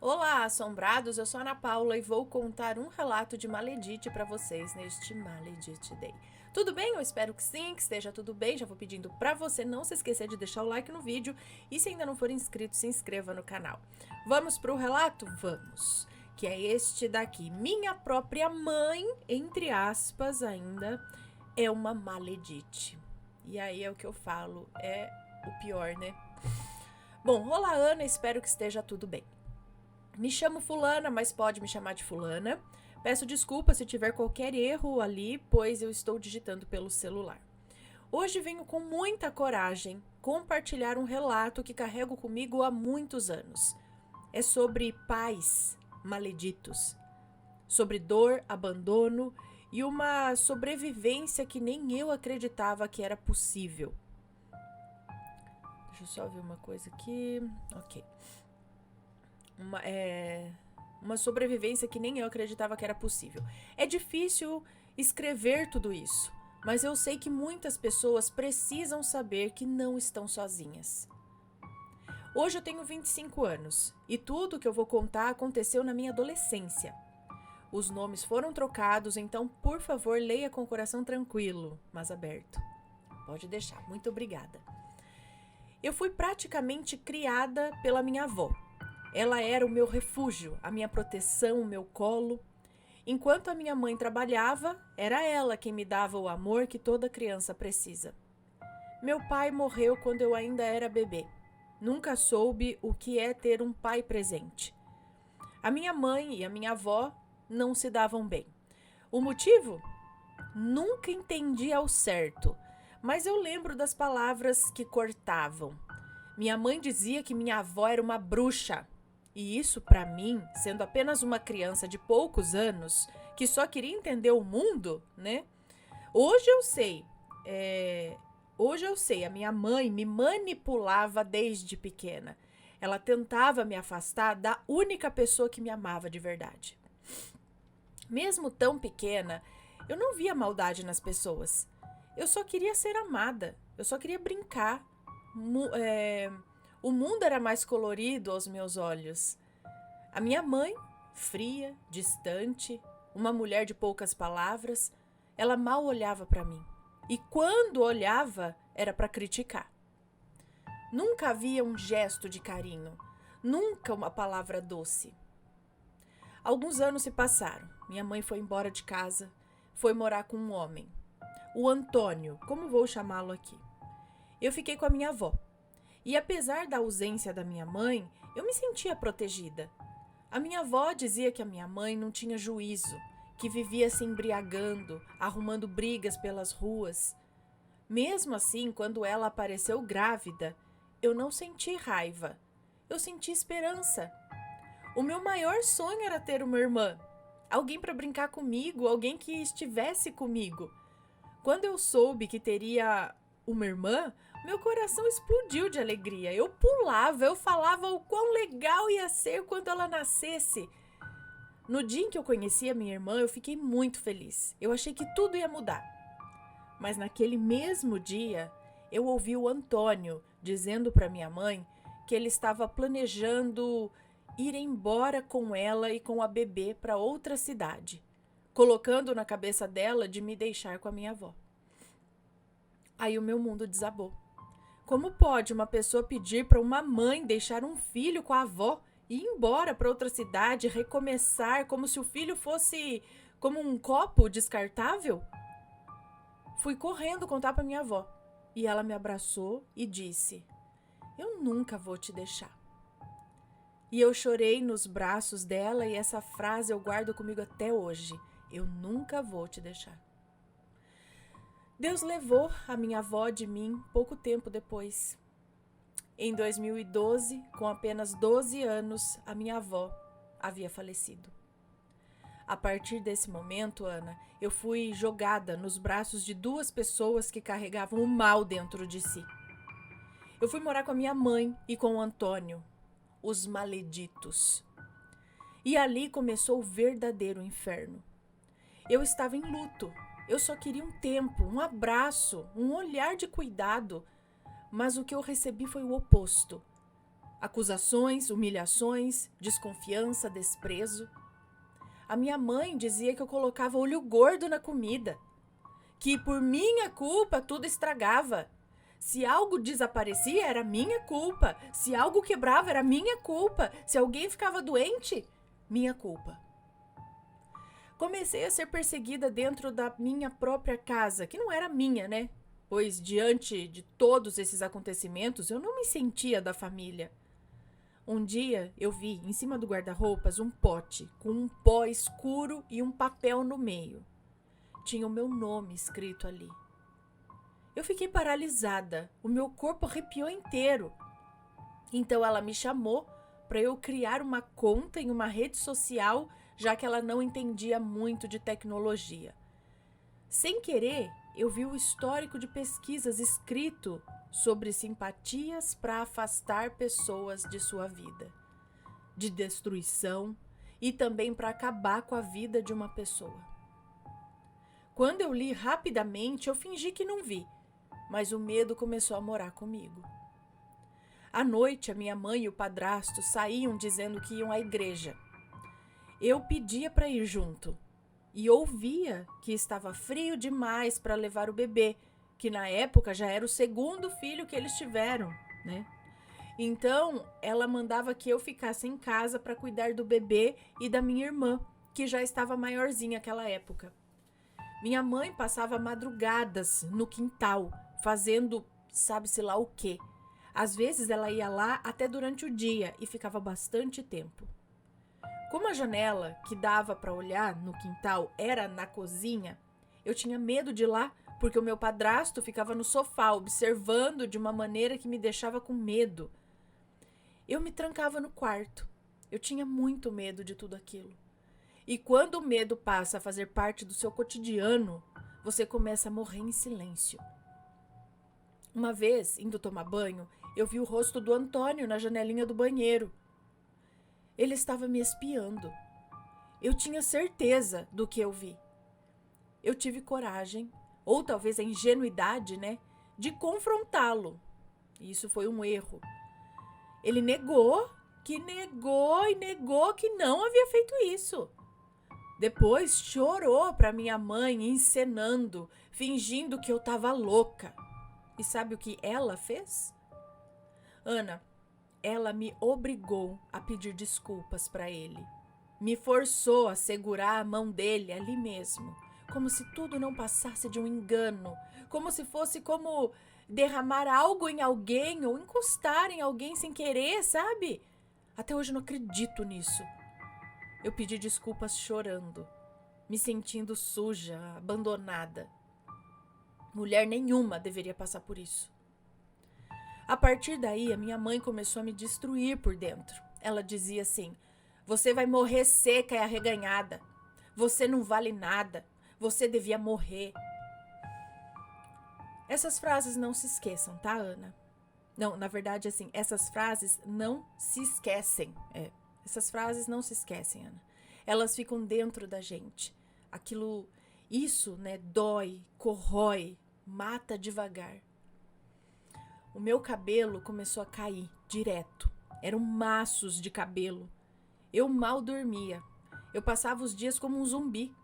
Olá, assombrados! Eu sou a Ana Paula e vou contar um relato de Maledite para vocês neste Maledite Day. Tudo bem? Eu espero que sim, que esteja tudo bem. Já vou pedindo para você não se esquecer de deixar o like no vídeo e se ainda não for inscrito, se inscreva no canal. Vamos para o relato? Vamos! Que é este daqui. Minha própria mãe, entre aspas ainda, é uma maledite. E aí é o que eu falo, é o pior, né? Bom, olá Ana, espero que esteja tudo bem. Me chamo fulana, mas pode me chamar de fulana. Peço desculpa se tiver qualquer erro ali, pois eu estou digitando pelo celular. Hoje venho com muita coragem compartilhar um relato que carrego comigo há muitos anos. É sobre pais maleditos, sobre dor, abandono e uma sobrevivência que nem eu acreditava que era possível. Deixa eu só ver uma coisa aqui. Ok. Uma sobrevivência que nem eu acreditava que era possível. É difícil escrever tudo isso, mas eu sei que muitas pessoas precisam saber que não estão sozinhas. Hoje eu tenho 25 anos e tudo que eu vou contar aconteceu na minha adolescência. Os nomes foram trocados, então, por favor, leia com o coração tranquilo, mas aberto. Pode deixar, muito obrigada. Eu fui praticamente criada pela minha avó. Ela era o meu refúgio, a minha proteção, o meu colo. Enquanto a minha mãe trabalhava, era ela quem me dava o amor que toda criança precisa. Meu pai morreu quando eu ainda era bebê. Nunca soube o que é ter um pai presente. A minha mãe e a minha avó não se davam bem. O motivo? Nunca entendi ao certo, mas eu lembro das palavras que cortavam. Minha mãe dizia que minha avó era uma bruxa. E isso, para mim, sendo apenas uma criança de poucos anos, que só queria entender o mundo, né? Hoje eu sei, a minha mãe me manipulava desde pequena. Ela tentava me afastar da única pessoa que me amava de verdade. Mesmo tão pequena, eu não via maldade nas pessoas. Eu só queria ser amada, eu só queria brincar. O mundo era mais colorido aos meus olhos. A minha mãe, fria, distante, uma mulher de poucas palavras, ela mal olhava para mim. E quando olhava, era para criticar. Nunca havia um gesto de carinho, nunca uma palavra doce. Alguns anos se passaram. Minha mãe foi embora de casa, foi morar com um homem. O Antônio, como vou chamá-lo aqui. Eu fiquei com a minha avó. E apesar da ausência da minha mãe, eu me sentia protegida. A minha avó dizia que a minha mãe não tinha juízo, que vivia se embriagando, arrumando brigas pelas ruas. Mesmo assim, quando ela apareceu grávida, eu não senti raiva. Eu senti esperança. O meu maior sonho era ter uma irmã. Alguém para brincar comigo, alguém que estivesse comigo. Quando eu soube que teria uma irmã, meu coração explodiu de alegria. Eu pulava, eu falava o quão legal ia ser quando ela nascesse. No dia em que eu conheci a minha irmã, eu fiquei muito feliz. Eu achei que tudo ia mudar. Mas naquele mesmo dia, eu ouvi o Antônio dizendo para minha mãe que ele estava planejando ir embora com ela e com a bebê para outra cidade, colocando na cabeça dela de me deixar com a minha avó. Aí o meu mundo desabou. Como pode uma pessoa pedir para uma mãe deixar um filho com a avó e ir embora para outra cidade, recomeçar como se o filho fosse como um copo descartável? Fui correndo contar para minha avó e ela me abraçou e disse: "Eu nunca vou te deixar." E eu chorei nos braços dela e essa frase eu guardo comigo até hoje: "Eu nunca vou te deixar." Deus levou a minha avó de mim pouco tempo depois. Em 2012, com apenas 12 anos, a minha avó havia falecido. A partir desse momento, Ana, eu fui jogada nos braços de duas pessoas que carregavam o mal dentro de si. Eu fui morar com a minha mãe e com o Antônio, os maleditos. E ali começou o verdadeiro inferno. Eu estava em luto. Eu só queria um tempo, um abraço, um olhar de cuidado. Mas o que eu recebi foi o oposto. Acusações, humilhações, desconfiança, desprezo. A minha mãe dizia que eu colocava olho gordo na comida, que por minha culpa tudo estragava. Se algo desaparecia, era minha culpa. Se algo quebrava, era minha culpa. Se alguém ficava doente, minha culpa. Comecei a ser perseguida dentro da minha própria casa, que não era minha, né? Pois diante de todos esses acontecimentos, eu não me sentia da família. Um dia eu vi em cima do guarda-roupas um pote com um pó escuro e um papel no meio. Tinha o meu nome escrito ali. Eu fiquei paralisada, o meu corpo arrepiou inteiro. Então ela me chamou para eu criar uma conta em uma rede social, já que ela não entendia muito de tecnologia. Sem querer, eu vi o histórico de pesquisas escrito sobre simpatias para afastar pessoas de sua vida, de destruição e também para acabar com a vida de uma pessoa. Quando eu li rapidamente, eu fingi que não vi, mas o medo começou a morar comigo. À noite, a minha mãe e o padrasto saíam dizendo que iam à igreja. Eu pedia para ir junto e ouvia que estava frio demais para levar o bebê, que na época já era o segundo filho que eles tiveram, né? Então, ela mandava que eu ficasse em casa para cuidar do bebê e da minha irmã, que já estava maiorzinha naquela época. Minha mãe passava madrugadas no quintal, fazendo sabe-se lá o quê. Às vezes ela ia lá até durante o dia e ficava bastante tempo. Como a janela que dava para olhar no quintal era na cozinha, eu tinha medo de ir lá porque o meu padrasto ficava no sofá observando de uma maneira que me deixava com medo. Eu me trancava no quarto. Eu tinha muito medo de tudo aquilo. E quando o medo passa a fazer parte do seu cotidiano, você começa a morrer em silêncio. Uma vez, indo tomar banho, eu vi o rosto do Antônio na janelinha do banheiro. Ele estava me espiando. Eu tinha certeza do que eu vi. Eu tive coragem, ou talvez a ingenuidade, né, de confrontá-lo. Isso foi um erro. Ele negou que não havia feito isso. Depois chorou para minha mãe, encenando, fingindo que eu estava louca. E sabe o que ela fez? Ana, ela me obrigou a pedir desculpas para ele. Me forçou a segurar a mão dele ali mesmo, como se tudo não passasse de um engano, como se fosse como derramar algo em alguém ou encostar em alguém sem querer, sabe? Até hoje eu não acredito nisso. Eu pedi desculpas chorando, me sentindo suja, abandonada. Mulher nenhuma deveria passar por isso. A partir daí, a minha mãe começou a me destruir por dentro. Ela dizia assim: você vai morrer seca e arreganhada. Você não vale nada. Você devia morrer. Essas frases não se esqueçam, tá, Ana? Não, na verdade, assim, essas frases não se esquecem. Essas frases não se esquecem, Ana. Elas ficam dentro da gente. Isso, né, dói, corrói, mata devagar. O meu cabelo começou a cair direto. Eram maços de cabelo. Eu mal dormia. Eu passava os dias como um zumbi.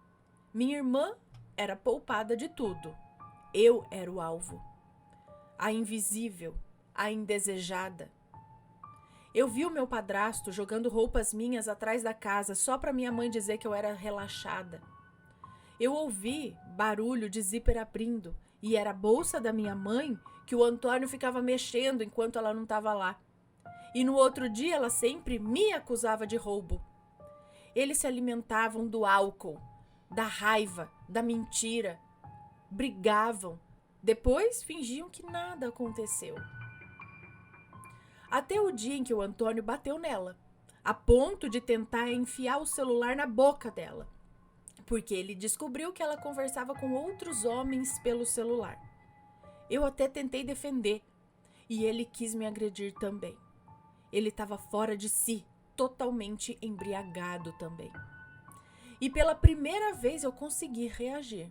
Minha irmã era poupada de tudo. Eu era o alvo. A invisível, a indesejada. Eu vi o meu padrasto jogando roupas minhas atrás da casa só para minha mãe dizer que eu era relaxada. Eu ouvi barulho de zíper abrindo e era a bolsa da minha mãe que o Antônio ficava mexendo enquanto ela não estava lá. E no outro dia ela sempre me acusava de roubo. Eles se alimentavam do álcool, da raiva, da mentira. Brigavam. Depois fingiam que nada aconteceu. Até o dia em que o Antônio bateu nela, a ponto de tentar enfiar o celular na boca dela, porque ele descobriu que ela conversava com outros homens pelo celular. Eu até tentei defender, e ele quis me agredir também. Ele estava fora de si, totalmente embriagado também. E pela primeira vez eu consegui reagir.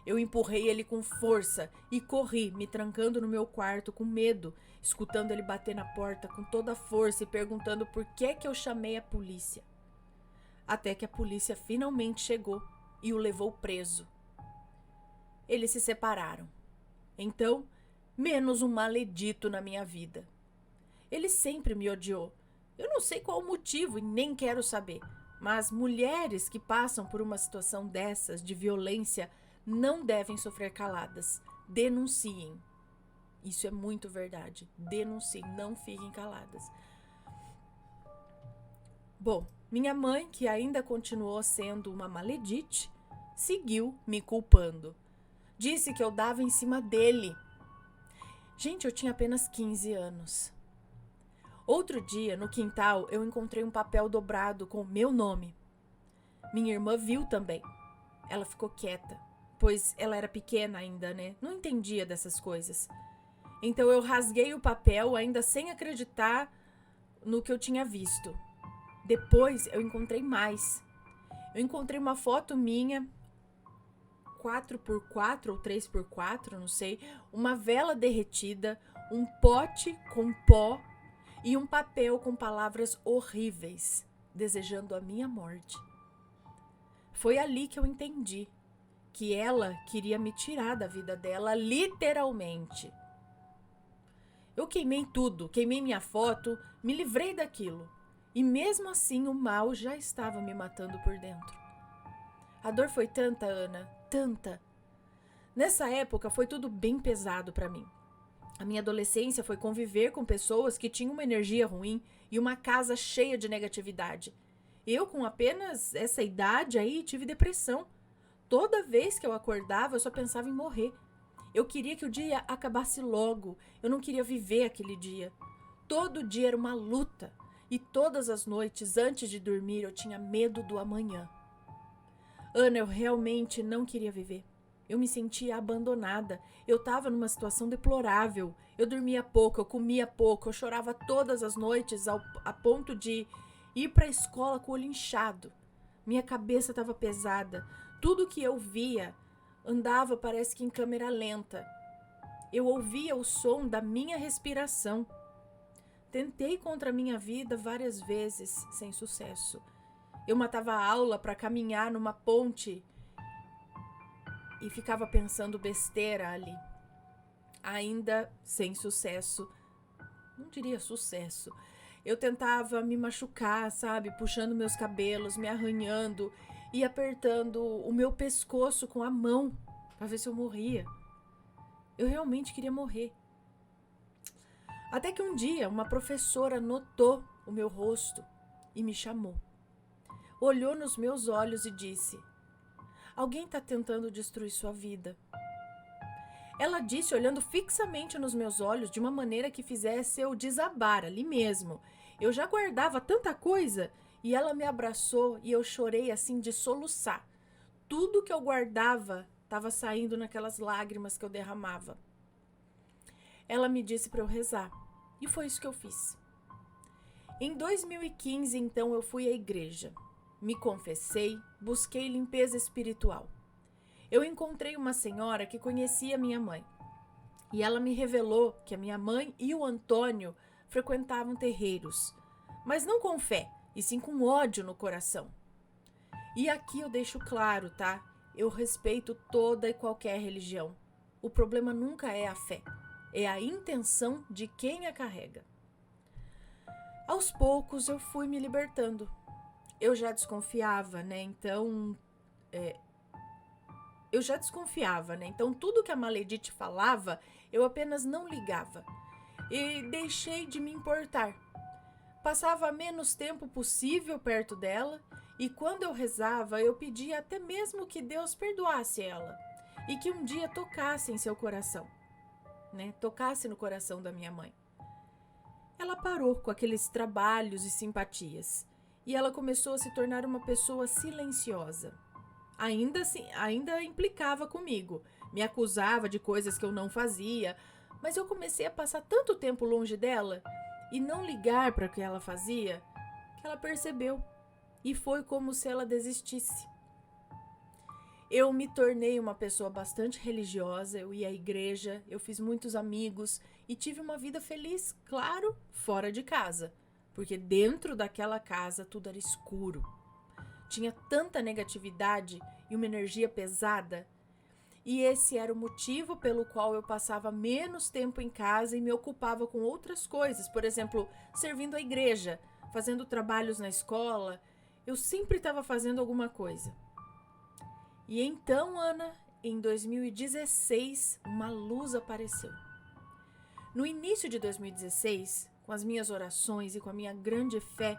Eu empurrei ele com força e corri, me trancando no meu quarto com medo, escutando ele bater na porta com toda a força e perguntando por que eu chamei a polícia. Até que a polícia finalmente chegou e o levou preso. Eles se separaram. Então, menos um maledito na minha vida. Ele sempre me odiou. Eu não sei qual o motivo e nem quero saber, mas mulheres que passam por uma situação dessas de violência não devem sofrer caladas. Denunciem. Isso é muito verdade. Denunciem, não fiquem caladas. Bom, minha mãe, que ainda continuou sendo uma maledite, seguiu me culpando. Disse que eu dava em cima dele. Gente, eu tinha apenas 15 anos. Outro dia, no quintal, eu encontrei um papel dobrado com o meu nome. Minha irmã viu também. Ela ficou quieta, pois ela era pequena ainda, né? Não entendia dessas coisas. Então eu rasguei o papel, ainda sem acreditar no que eu tinha visto. Depois eu encontrei mais. Eu encontrei uma foto minha, 4x4 ou 3x4, não sei, uma vela derretida, um pote com pó e um papel com palavras horríveis, desejando a minha morte. Foi ali que eu entendi que ela queria me tirar da vida dela, literalmente. Eu queimei tudo, queimei minha foto, me livrei daquilo. E mesmo assim o mal já estava me matando por dentro. A dor foi tanta, Ana, tanta. Nessa época foi tudo bem pesado para mim. A minha adolescência foi conviver com pessoas que tinham uma energia ruim e uma casa cheia de negatividade. Eu, com apenas essa idade aí, tive depressão. Toda vez que eu acordava, eu só pensava em morrer. Eu queria que o dia acabasse logo. Eu não queria viver aquele dia. Todo dia era uma luta. E todas as noites, antes de dormir, eu tinha medo do amanhã. Ana, eu realmente não queria viver. Eu me sentia abandonada. Eu estava numa situação deplorável. Eu dormia pouco, eu comia pouco, eu chorava todas as noites a ponto de ir para a escola com o olho inchado. Minha cabeça estava pesada. Tudo que eu via andava, parece que em câmera lenta. Eu ouvia o som da minha respiração. Tentei contra a minha vida várias vezes, sem sucesso. Eu matava a aula para caminhar numa ponte e ficava pensando besteira ali. Ainda sem sucesso. Não diria sucesso. Eu tentava me machucar, sabe? Puxando meus cabelos, me arranhando e apertando o meu pescoço com a mão para ver se eu morria. Eu realmente queria morrer. Até que um dia uma professora notou o meu rosto e me chamou. Olhou nos meus olhos e disse: "Alguém está tentando destruir sua vida." Ela disse olhando fixamente nos meus olhos de uma maneira que fizesse eu desabar ali mesmo. Eu já guardava tanta coisa e ela me abraçou e eu chorei assim de soluçar. Tudo que eu guardava estava saindo naquelas lágrimas que eu derramava. Ela me disse para eu rezar e foi isso que eu fiz. Em 2015, então, eu fui à igreja. Me confessei, busquei limpeza espiritual. Eu encontrei uma senhora que conhecia minha mãe. E ela me revelou que a minha mãe e o Antônio frequentavam terreiros. Mas não com fé, e sim com ódio no coração. E aqui eu deixo claro, tá? Eu respeito toda e qualquer religião. O problema nunca é a fé. É a intenção de quem a carrega. Aos poucos eu fui me libertando. Eu já desconfiava, né? Então tudo que a Maledite falava, eu apenas não ligava. E deixei de me importar. Passava menos tempo possível perto dela. E quando eu rezava, eu pedia até mesmo que Deus perdoasse ela. E que um dia tocasse em seu coração. Né? Tocasse no coração da minha mãe. Ela parou com aqueles trabalhos e simpatias. E ela começou a se tornar uma pessoa silenciosa. Ainda implicava comigo, me acusava de coisas que eu não fazia, mas eu comecei a passar tanto tempo longe dela e não ligar para o que ela fazia, que ela percebeu e foi como se ela desistisse. Eu me tornei uma pessoa bastante religiosa, eu ia à igreja, eu fiz muitos amigos e tive uma vida feliz, claro, fora de casa, porque dentro daquela casa tudo era escuro. Tinha tanta negatividade e uma energia pesada, e esse era o motivo pelo qual eu passava menos tempo em casa e me ocupava com outras coisas, por exemplo, servindo à igreja, fazendo trabalhos na escola. Eu sempre estava fazendo alguma coisa. E então, Ana, em 2016, uma luz apareceu. No início de 2016, com as minhas orações e com a minha grande fé,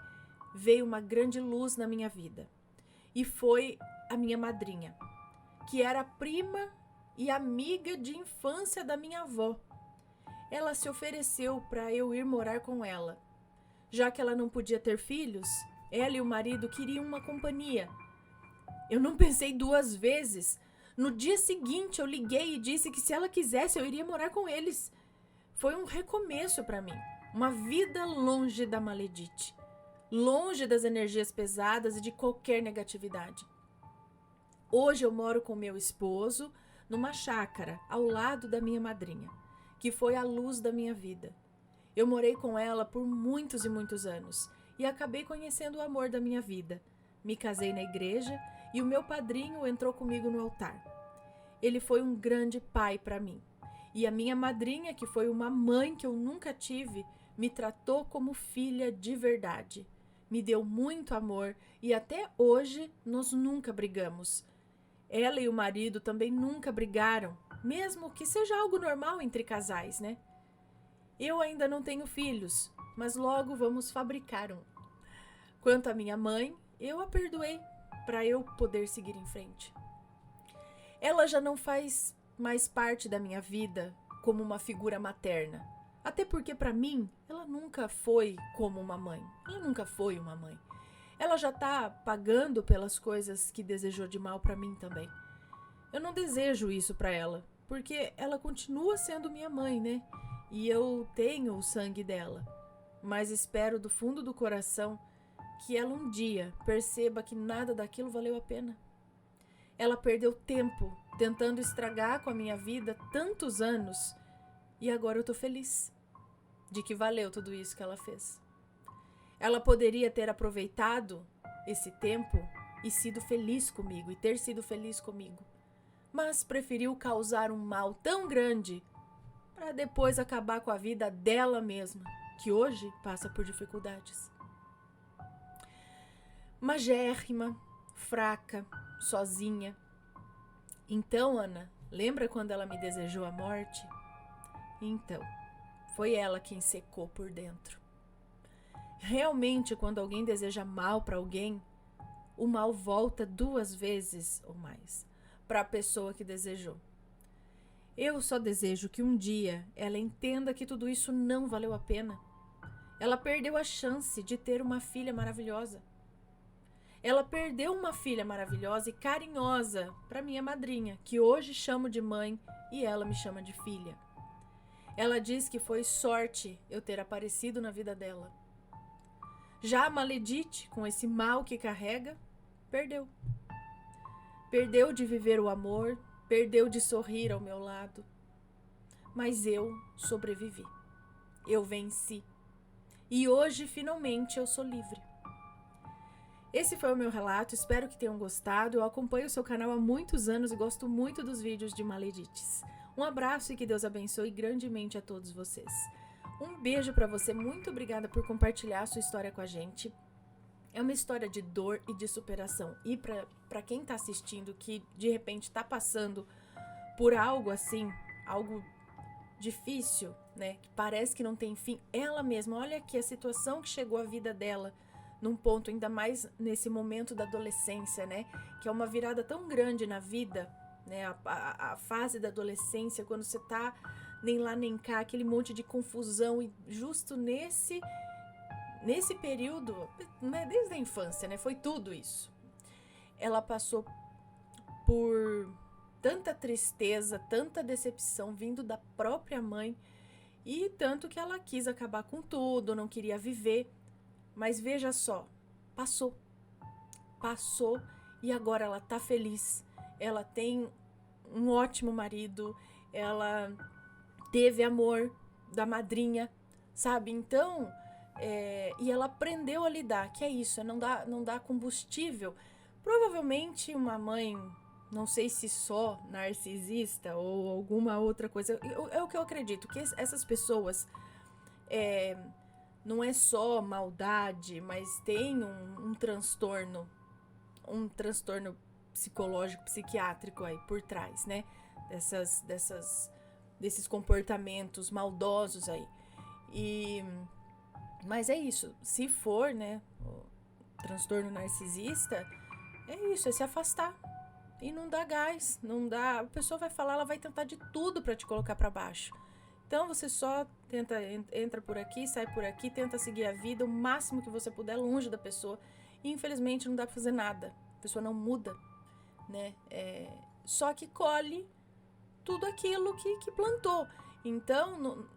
veio uma grande luz na minha vida. E foi a minha madrinha, que era prima e amiga de infância da minha avó. Ela se ofereceu para eu ir morar com ela. Já que ela não podia ter filhos, ela e o marido queriam uma companhia. Eu não pensei duas vezes. No dia seguinte, eu liguei e disse que se ela quisesse, eu iria morar com eles. Foi um recomeço para mim. Uma vida longe da maledite. Longe das energias pesadas e de qualquer negatividade. Hoje eu moro com meu esposo numa chácara ao lado da minha madrinha, que foi a luz da minha vida. Eu morei com ela por muitos e muitos anos e acabei conhecendo o amor da minha vida. Me casei na igreja e o meu padrinho entrou comigo no altar. Ele foi um grande pai para mim. E a minha madrinha, que foi uma mãe que eu nunca tive, me tratou como filha de verdade. Me deu muito amor e até hoje nós nunca brigamos. Ela e o marido também nunca brigaram, mesmo que seja algo normal entre casais, né? Eu ainda não tenho filhos, mas logo vamos fabricar um. Quanto à minha mãe, eu a perdoei para eu poder seguir em frente. Ela já não faz mais parte da minha vida como uma figura materna. Até porque para mim, ela nunca foi como uma mãe. Ela nunca foi uma mãe. Ela já tá pagando pelas coisas que desejou de mal para mim também. Eu não desejo isso para ela, porque ela continua sendo minha mãe, né? E eu tenho o sangue dela. Mas espero do fundo do coração que ela um dia perceba que nada daquilo valeu a pena. Ela perdeu tempo tentando estragar com a minha vida tantos anos e agora eu tô feliz de que valeu tudo isso que ela fez. Ela poderia ter aproveitado esse tempo e sido feliz comigo e ter sido feliz comigo, mas preferiu causar um mal tão grande para depois acabar com a vida dela mesma, que hoje passa por dificuldades. Magérrima, fraca, sozinha. Então, Ana, lembra quando ela me desejou a morte? Então, foi ela quem secou por dentro. Realmente, quando alguém deseja mal para alguém, o mal volta 2 vezes ou mais para a pessoa que desejou. Eu só desejo que um dia ela entenda que tudo isso não valeu a pena. Ela perdeu a chance de ter uma filha maravilhosa. Ela perdeu uma filha maravilhosa e carinhosa para minha madrinha, que hoje chamo de mãe e ela me chama de filha. Ela diz que foi sorte eu ter aparecido na vida dela. Já a Maledite, com esse mal que carrega, perdeu. Perdeu de viver o amor, perdeu de sorrir ao meu lado. Mas eu sobrevivi. Eu venci. E hoje, finalmente, eu sou livre. Esse foi o meu relato, espero que tenham gostado. Eu acompanho o seu canal há muitos anos e gosto muito dos vídeos de Maledites. Um abraço e que Deus abençoe grandemente a todos vocês. Um beijo pra você, muito obrigada por compartilhar a sua história com a gente. É uma história de dor e de superação. E pra quem tá assistindo que de repente tá passando por algo assim, algo difícil, né? Que parece que não tem fim, ela mesma, olha aqui a situação que chegou a vida dela, num ponto ainda mais nesse momento da adolescência, né? Que é uma virada tão grande na vida, né? A fase da adolescência, quando você tá nem lá nem cá, aquele monte de confusão, e justo nesse período, né? Desde a infância, né? Foi tudo isso. Ela passou por tanta tristeza, tanta decepção vindo da própria mãe, e tanto que ela quis acabar com tudo, não queria viver. Mas veja só, passou e agora ela tá feliz. ela tem um ótimo marido, ela teve amor da madrinha, sabe? Então, e ela aprendeu a lidar, que é isso, não dá combustível. Provavelmente uma mãe, não sei se só narcisista ou alguma outra coisa, é o que eu acredito, que essas pessoas não é só maldade, mas tem um transtorno psicológico, psiquiátrico aí por trás, né? Desses comportamentos maldosos aí. Mas é isso, se for, né, o transtorno narcisista, é isso, é se afastar e não dá gás, não dá, a pessoa vai falar, ela vai tentar de tudo pra te colocar pra baixo. Então você só entra por aqui, sai por aqui, tenta seguir a vida o máximo que você puder longe da pessoa e infelizmente não dá pra fazer nada, a pessoa não muda, né, só que colhe tudo aquilo que plantou. Então,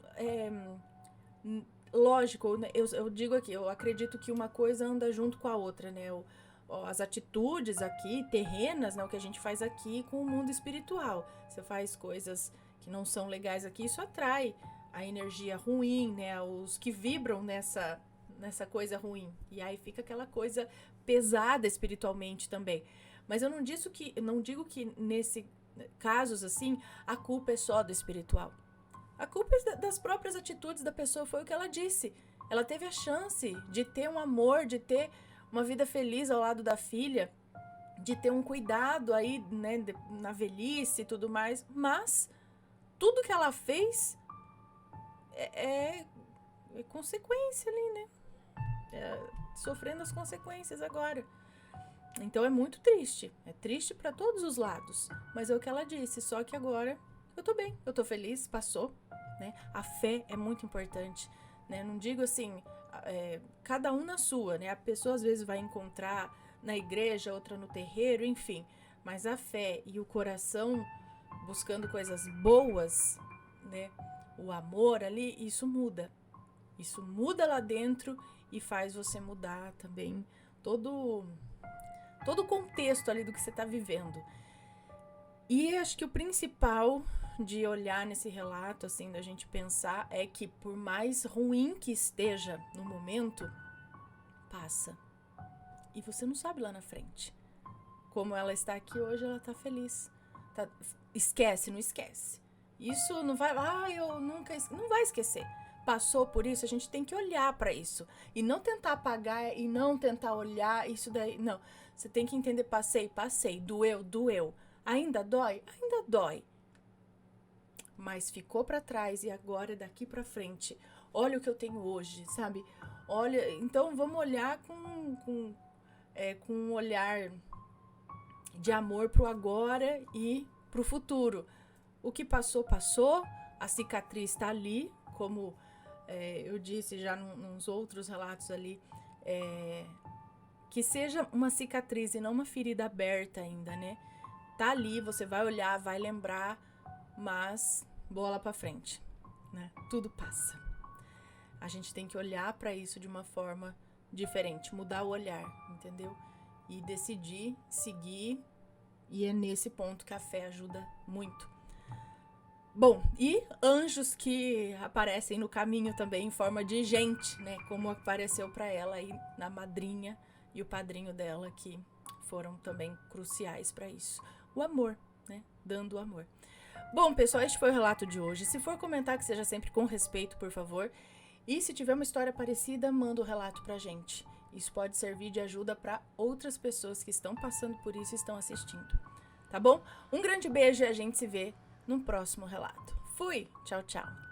lógico, né, eu digo aqui, eu acredito que uma coisa anda junto com a outra, né? As atitudes aqui, terrenas, né? O que a gente faz aqui com o mundo espiritual. Você faz coisas que não são legais aqui, isso atrai a energia ruim, né? Os que vibram nessa coisa ruim. E aí fica aquela coisa pesada espiritualmente também. Mas eu não digo que nesse casos assim, a culpa é só do espiritual. A culpa é das próprias atitudes da pessoa, foi o que ela disse. Ela teve a chance de ter um amor, de ter uma vida feliz ao lado da filha, de ter um cuidado aí, né, na velhice e tudo mais, mas tudo que ela fez é consequência ali, né? Sofrendo as consequências agora. Então é muito triste, é triste para todos os lados, mas é o que ela disse, só que agora eu tô bem, eu tô feliz, passou, né? A fé é muito importante, né? Não digo assim, cada um na sua, né? A pessoa às vezes vai encontrar na igreja, outra no terreiro, enfim, mas a fé e o coração buscando coisas boas, né? O amor ali, isso muda lá dentro e faz você mudar também todo o contexto ali do que você está vivendo. E acho que o principal de olhar nesse relato, assim, da gente pensar, é que por mais ruim que esteja no momento, passa. E você não sabe lá na frente. Como ela está aqui hoje, ela está feliz. Esquece, não esquece. Isso não vai, eu nunca, não vai esquecer. Passou por isso, a gente tem que olhar para isso. E não tentar apagar e não tentar olhar isso daí, não. Você tem que entender, passei, doeu. Ainda dói? Ainda dói. Mas ficou para trás e agora daqui para frente. Olha o que eu tenho hoje, sabe? Olha, então vamos olhar com um olhar de amor pro agora e pro futuro. O que passou, passou. A cicatriz está ali, como eu disse já nos outros relatos ali, que seja uma cicatriz e não uma ferida aberta ainda, né? Tá ali, você vai olhar, vai lembrar, mas bola pra frente, né? Tudo passa. A gente tem que olhar pra isso de uma forma diferente, mudar o olhar, entendeu? E decidir, seguir, e é nesse ponto que a fé ajuda muito. Bom, e anjos que aparecem no caminho também em forma de gente, né? Como apareceu pra ela aí na madrinha e o padrinho dela, que foram também cruciais pra isso. O amor, né? Dando o amor. Bom, pessoal, este foi o relato de hoje. Se for comentar, que seja sempre com respeito, por favor. E se tiver uma história parecida, manda o relato pra gente. Isso pode servir de ajuda para outras pessoas que estão passando por isso e estão assistindo. Tá bom? Um grande beijo e a gente se vê no próximo relato. Fui! Tchau, tchau!